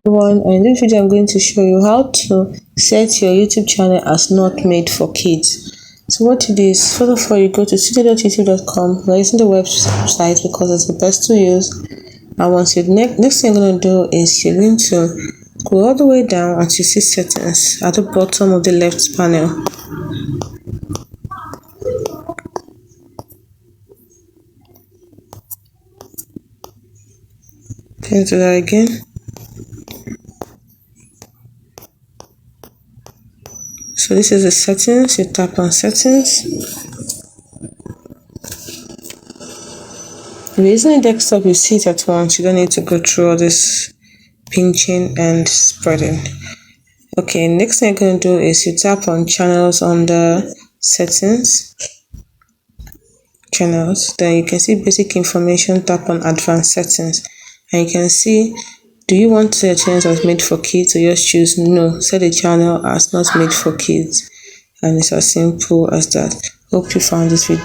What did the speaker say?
Everyone, in this video I'm going to show you how to set your YouTube channel as not made for kids. So what it is, first of all, you go to studio.youtube.com. We're using the website because it's the best to use. And once you next thing you're going to do is you're going to go all the way down until you see settings at the bottom of the left panel. Can do that again. So this is the settings. You tap on settings. If you're using a desktop, you see it at once. You don't need to go through all this pinching and spreading. Okay, next thing you're going to do is you tap on channels under settings. Channels. Then you can see basic information. Tap on advanced settings. And you can see, do you want to set your channel as made for kids, or just choose no, set the channel as not made for kids. And it's as simple as that. Hope you found this video